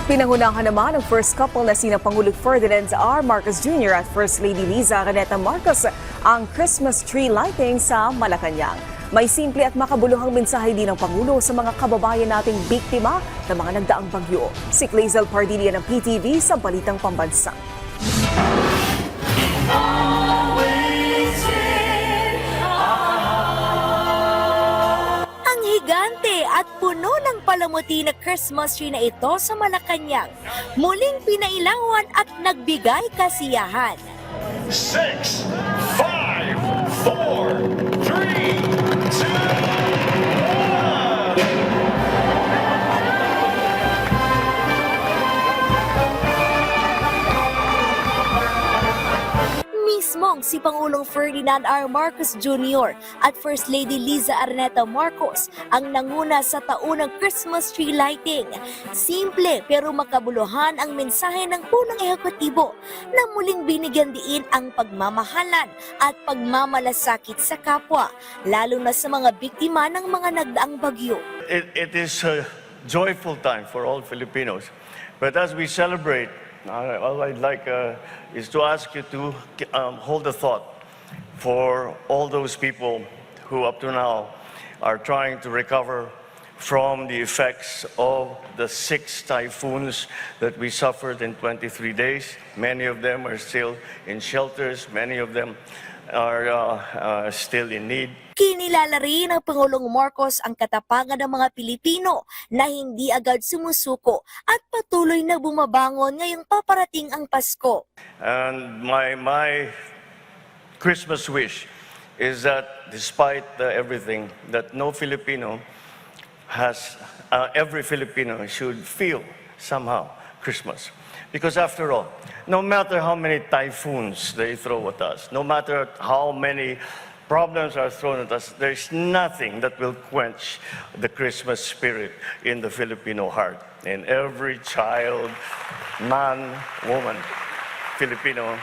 Pinangunahan naman ang first couple na sina Pangulong Ferdinand R. Marcos Jr. at First Lady Liza Araneta Marcos ang Christmas tree lighting sa Malacanang. May simple at makabuluhang mensahe din ng Pangulo sa mga kababayan nating biktima ng mga nagdaang bagyo. Si Clazel Pardilla ng PTV sa Balitang Pambansa. Higante at puno ng palamuti na Christmas tree na ito sa Malacanang, muling pinailawan at nagbigay kasiyahan. 6, 5, 4, 3, 2, 1. Mismong si Pangulong Ferdinand R. Marcos Jr. at First Lady Liza Araneta Marcos ang nanguna sa taunang Christmas tree lighting. Simple pero makabuluhan ang mensahe ng punong ehekutibo na muling binigyan diin ang pagmamahalan at pagmamalasakit sa kapwa, lalo na sa mga biktima ng mga nagdaang bagyo. It is a joyful time for all Filipinos. But as we celebrate, all I'd like is to ask you to hold a thought for all those people who up to now are trying to recover from the effects of the 6 typhoons that we suffered in 23 days. Many of them are still in shelters. Many of them are still in need. Kinilala rin ng Pangulong Marcos ang katapangan ng mga Pilipino na hindi agad sumusuko at patuloy na bumabangon ngayong paparating ang Pasko. And my Christmas wish is that despite everything, that no Filipino has, every Filipino should feel somehow Christmas. Because after all, no matter how many typhoons they throw at us, no matter how many problems are thrown at us, there's nothing that will quench the Christmas spirit in the Filipino heart. In every child, man, woman, Filipino,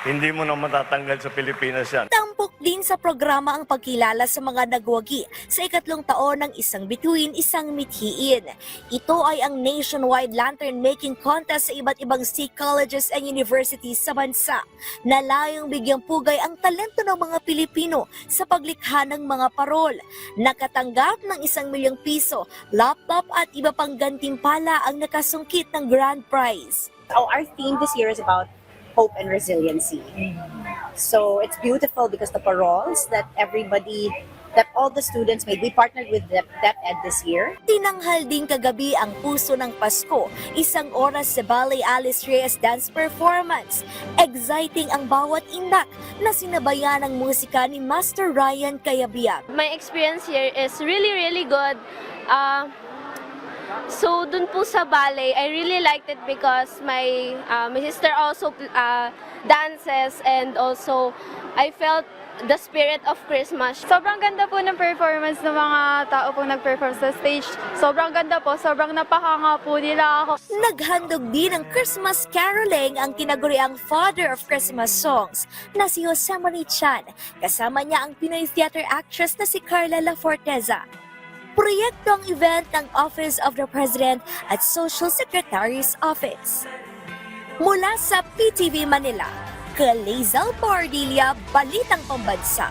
hindi mo na matatanggal sa Pilipinas yan. Tampok din sa programa ang pagkilala sa mga nagwagi sa ikatlong taon ng Isang Bituin, Isang Mithiin. Ito ay ang nationwide lantern making contest sa iba't ibang state colleges and universities sa bansa na layong bigyang pugay ang talento ng mga Pilipino sa paglikha ng mga parol. Nakatanggap ng 1 milyong piso, laptop at iba pang gantimpala ang nakasungkit ng grand prize. Our theme this year is about hope and resiliency. So it's beautiful because the paroles that all the students made, we partnered with DepEd this year. Tinanghal din kagabi ang puso ng Pasko, 1 oras sa Ballet Alice Reyes dance performance. Exciting ang bawat indak na sinabayan ng musika ni Master Ryan Cayabyab. My experience here is really good. So dun po sa ballet, I really liked it because my sister also dances, and also I felt the spirit of Christmas. Sobrang ganda po ng performance ng mga tao pong nag-perform sa stage. Sobrang ganda po, sobrang napakanga po nila ako. Naghandog din ng Christmas caroling ang tinaguriang Father of Christmas Songs na si Jose Marie Chan. Kasama niya ang Pinoy theater actress na si Carla La Forteza. Proyekto ang event ng Office of the President at Social Secretary's Office. Mula sa PTV Manila, Clazel Pardilla, Balitang Pambansa.